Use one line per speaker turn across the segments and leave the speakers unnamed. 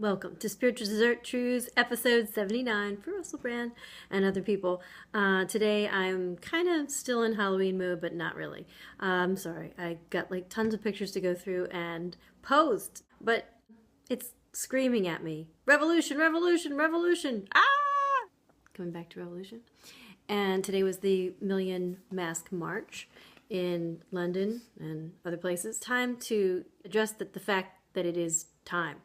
Welcome to Spiritual Dessert Trews, episode 79 for Russell Brand and other people. Today I'm kind of still in Halloween mode, but not really. I'm sorry, I got like tons of pictures to go through and post, but it's screaming at me. Revolution, revolution, revolution! Ah! Coming back to revolution. And today was the Million Mask March in London and other places. Time to address the fact that it is time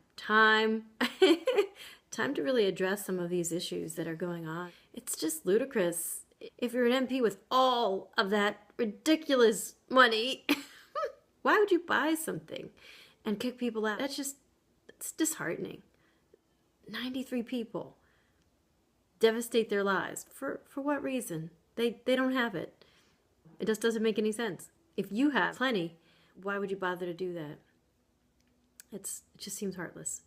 to really address some of these issues that are going on. It's just ludicrous. If you're an MP with all of that ridiculous money, why would you buy something and kick people out? It's disheartening. 93 people devastate their lives. For what reason? They don't have it. It just doesn't make any sense. If you have plenty, why would you bother to do that? It just seems heartless.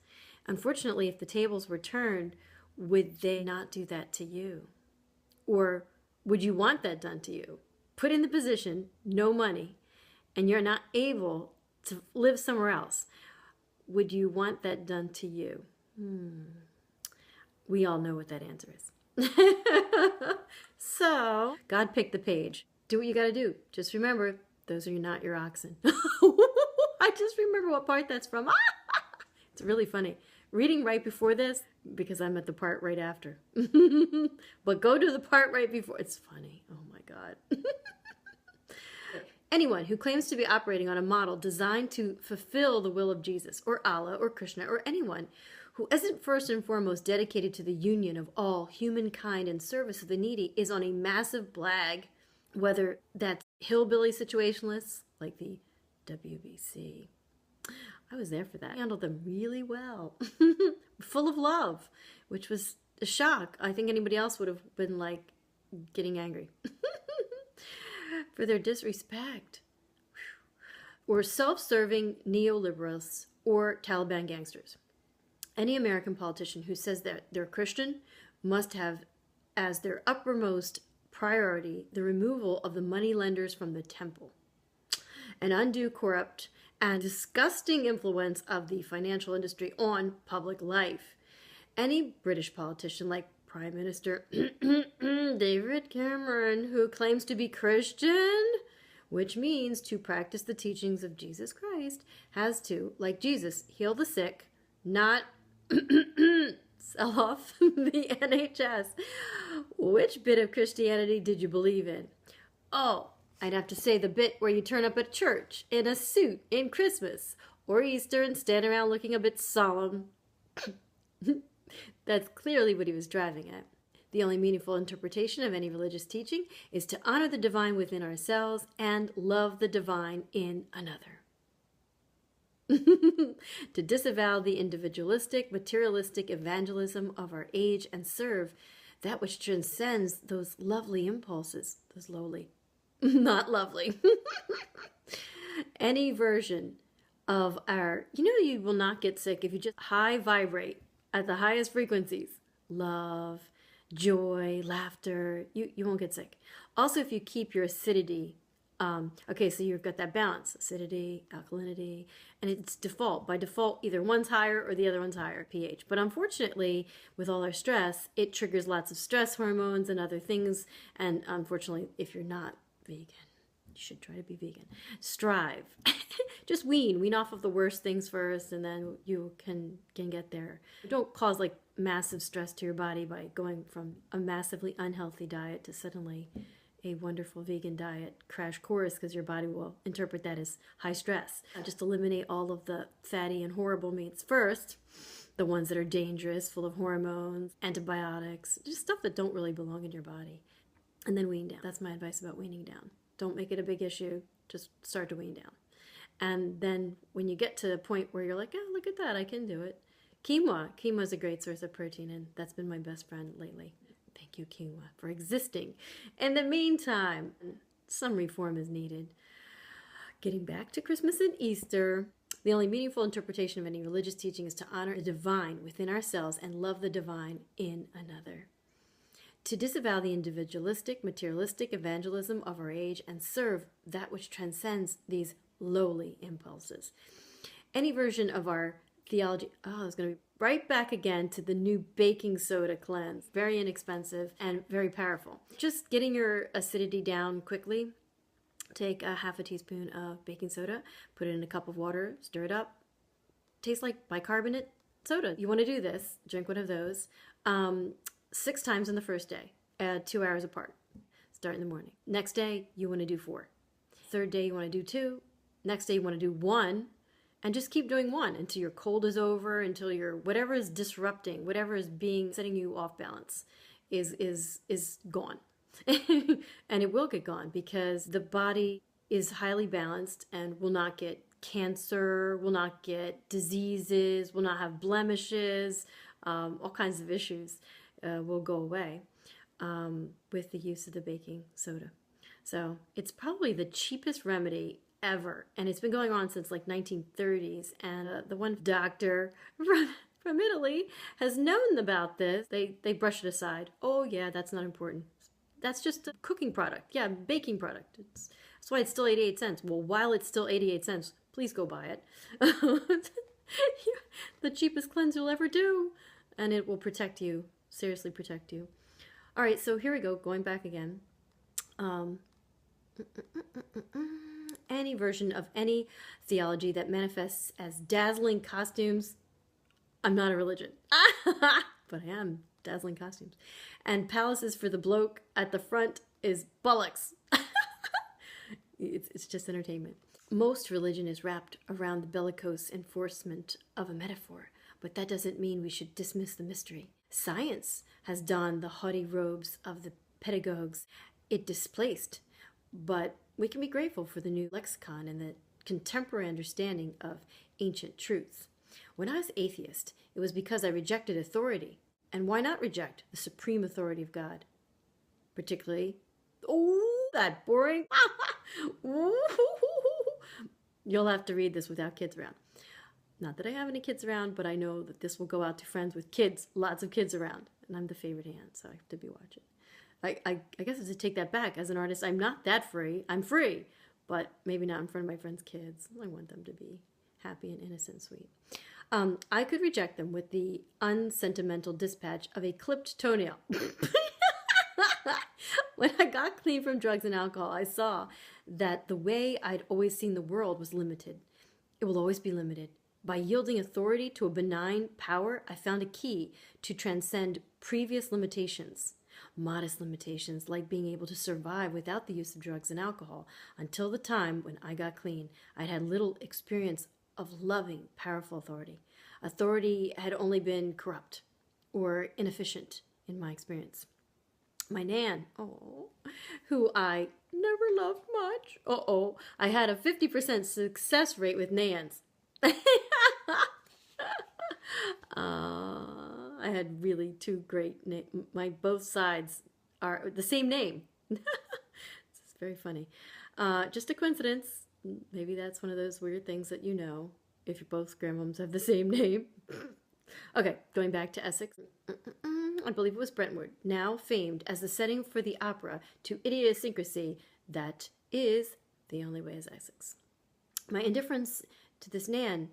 Unfortunately, if the tables were turned, would they not do that to you? Or would you want that done to you? Put in the position, no money, and you're not able to live somewhere else. Would you want that done to you? We all know what that answer is. So, God picked the page. Do what you got to do. Just remember, those are not your oxen. I just remember what part that's from. It's really funny. Reading right before this, because I'm at the part right after. But go to the part right before. It's funny. Oh my God. Anyone who claims to be operating on a model designed to fulfill the will of Jesus or Allah or Krishna or anyone who isn't first and foremost dedicated to the union of all humankind in service of the needy is on a massive blag, whether that's hillbilly situationalists like the WBC. I was there for that. I handled them really well. Full of love, which was a shock. I think anybody else would have been like getting angry. For their disrespect. Or self-serving neoliberals or Taliban gangsters. Any American politician who says that they're Christian must have as their uppermost priority the removal of the moneylenders from the temple. An undue, corrupt, and disgusting influence of the financial industry on public life. Any British politician like Prime Minister David Cameron, who claims to be Christian, which means to practice the teachings of Jesus Christ, has to, like Jesus, heal the sick, not sell off the NHS. Which bit of Christianity did you believe in? Oh, I'd have to say the bit where you turn up at church in a suit in Christmas or Easter and stand around looking a bit solemn. That's clearly what he was driving at. The only meaningful interpretation of any religious teaching is to honor the divine within ourselves and love the divine in another. To disavow the individualistic, materialistic evangelism of our age and serve that which transcends those lovely impulses, those lowly. Not lovely. Any version of our, you will not get sick if you just high vibrate at the highest frequencies. Love, joy, laughter, you won't get sick. Also, if you keep your acidity, okay, so you've got that balance, acidity, alkalinity, and it's default. By default, either one's higher or the other one's higher, pH. But unfortunately, with all our stress, it triggers lots of stress hormones and other things. And unfortunately, if you're not vegan, you should try to be vegan. Strive. Just wean off of the worst things first, and then you can get there. Don't cause like massive stress to your body by going from a massively unhealthy diet to suddenly a wonderful vegan diet crash course, because your body will interpret that as high stress. Just eliminate all of the fatty and horrible meats first, the ones that are dangerous, full of hormones, antibiotics, just stuff that don't really belong in your body. And then wean down. That's my advice about weaning down. Don't make it a big issue. Just start to wean down. And then when you get to a point where you're like, oh, look at that, I can do it. Quinoa. Quinoa is a great source of protein, and that's been my best friend lately. Thank you, quinoa, for existing. In the meantime, some reform is needed. Getting back to Christmas and Easter, the only meaningful interpretation of any religious teaching is to honor the divine within ourselves and love the divine in another. To disavow the individualistic, materialistic evangelism of our age and serve that which transcends these lowly impulses. Any version of our theology, oh, it's going to be right back again to the new baking soda cleanse. Very inexpensive and very powerful. Just getting your acidity down quickly. Take a half a teaspoon of baking soda, put it in a cup of water, stir it up. Tastes like bicarbonate soda. You want to do this, drink one of those 6 times in the first day, 2 hours apart. Start in the morning. Next day, you want to do 4. Third day, you want to do 2. Next day, you want to do 1. And just keep doing 1 until your cold is over, until your whatever is disrupting, whatever is setting you off balance is gone. And it will get gone because the body is highly balanced and will not get cancer, will not get diseases, will not have blemishes, all kinds of issues will go away with the use of the baking soda. So it's probably the cheapest remedy ever, and it's been going on since like 1930s. And the one doctor from Italy has known about this. They brush it aside. Oh yeah, that's not important. That's just a cooking product. Yeah, baking product. That's why it's still 88 cents. Well, while it's still 88 cents, please go buy it. The cheapest cleanse you'll ever do. And it will protect you, seriously protect you. All right, so here we go, going back again. Any version of any theology that manifests as dazzling costumes. I'm not a religion, but I am dazzling costumes. And palaces for the bloke at the front is bollocks. It's just entertainment. Most religion is wrapped around the bellicose enforcement of a metaphor, but that doesn't mean we should dismiss the mystery. Science has donned the haughty robes of the pedagogues it displaced, but we can be grateful for the new lexicon and the contemporary understanding of ancient truths. When I was atheist, it was because I rejected authority. And why not reject the supreme authority of God? Particularly, that boring. You'll have to read this without kids around. Not that I have any kids around, but I know that this will go out to friends with kids, lots of kids around. And I'm the favorite aunt, so I have to be watching. I guess I have to take that back. As an artist, I'm not that free. I'm free, but maybe not in front of my friends' kids. I want them to be happy and innocent and sweet. I could reject them with the unsentimental dispatch of a clipped toenail. When I got clean from drugs and alcohol, I saw that the way I'd always seen the world was limited. It will always be limited. By yielding authority to a benign power, I found a key to transcend previous limitations. Modest limitations like being able to survive without the use of drugs and alcohol. Until the time when I got clean, I'd had little experience of loving, powerful authority. Authority had only been corrupt or inefficient in my experience. My Nan, who I never loved much, I had a 50% success rate with Nans. I had really 2 great names. Both sides are the same name. This is very funny. Just a coincidence. Maybe that's one of those weird things that you know if both grandmoms have the same name. Okay, going back to Essex. I believe it was Brentwood, now famed as the setting for the opera to idiosyncrasy that is The Only Way is Essex. My indifference to this Nan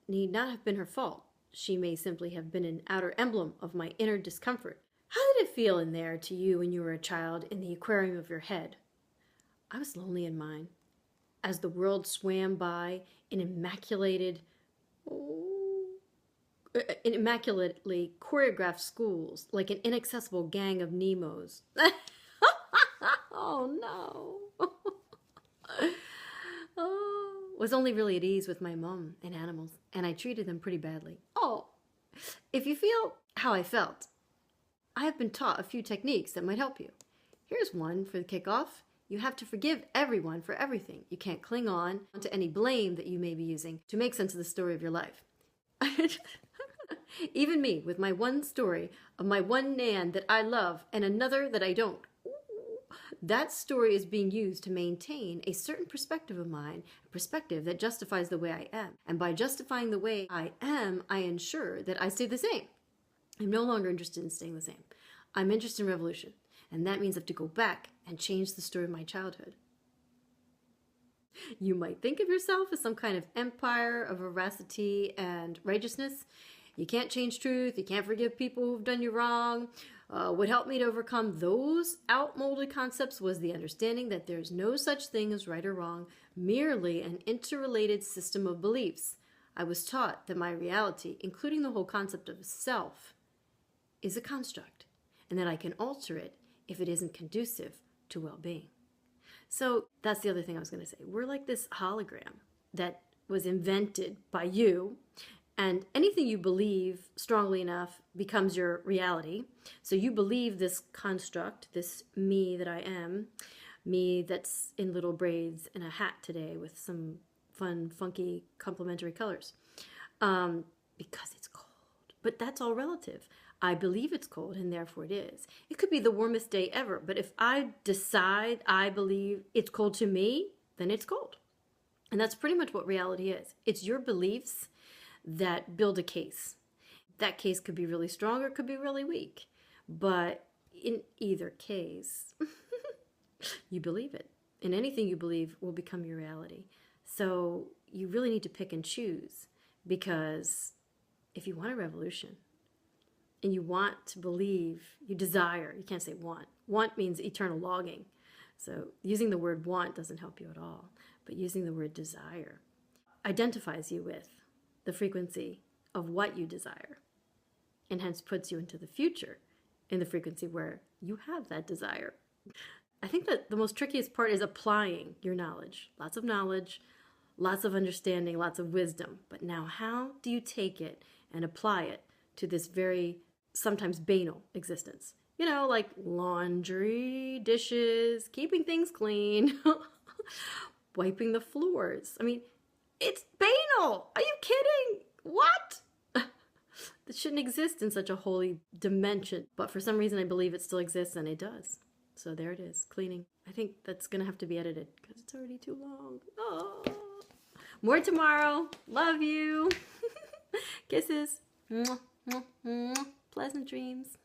need not have been her fault. She may simply have been an outer emblem of my inner discomfort. How did it feel in there to you when you were a child in the aquarium of your head? I was lonely in mine. As the world swam by in immaculately choreographed schools, like an inaccessible gang of Nemos. Oh no. Was only really at ease with my mom and animals, and I treated them pretty badly. If you feel how I felt, I have been taught a few techniques that might help you. Here's one for the kickoff. You have to forgive everyone for everything. You can't cling on to any blame that you may be using to make sense of the story of your life. Even me, with my one story of my one Nan that I love and another that I don't. That story is being used to maintain a certain perspective of mine, a perspective that justifies the way I am. And by justifying the way I am, I ensure that I stay the same. I'm no longer interested in staying the same. I'm interested in revolution. And that means I have to go back and change the story of my childhood. You might think of yourself as some kind of empire of veracity and righteousness. You can't change truth. You can't forgive people who've done you wrong. What helped me to overcome those outmolded concepts was the understanding that there's no such thing as right or wrong, merely an interrelated system of beliefs. I was taught that my reality, including the whole concept of self, is a construct, and that I can alter it if it isn't conducive to well-being. So that's the other thing I was going to say. We're like this hologram that was invented by you, and anything you believe strongly enough becomes your reality. So you believe this construct, this me that I am, me that's in little braids and a hat today with some fun, funky, complementary colors, because it's cold. But that's all relative. I believe it's cold, and therefore it is. It could be the warmest day ever, but if I decide I believe it's cold to me, then it's cold. And that's pretty much what reality is. It's your beliefs that build a case. That case could be really strong or it could be really weak. But in either case, you believe it. And anything you believe will become your reality. So you really need to pick and choose, because if you want a revolution and you want to believe, you desire, you can't say want. Want means eternal longing. So using the word want doesn't help you at all. But using the word desire identifies you with the frequency of what you desire, and hence puts you into the future in the frequency where you have that desire. I think that the most trickiest part is applying your knowledge. Lots of understanding, lots of wisdom. But now how do you take it and apply it to this very sometimes banal existence? You know, like laundry, dishes, keeping things clean, wiping the floors. I mean, it's banal. Are you kidding? What? That shouldn't exist in such a holy dimension. But for some reason, I believe it still exists, and it does. So there it is, cleaning. I think that's going to have to be edited because it's already too long. Oh. More tomorrow. Love you. Kisses. Pleasant dreams.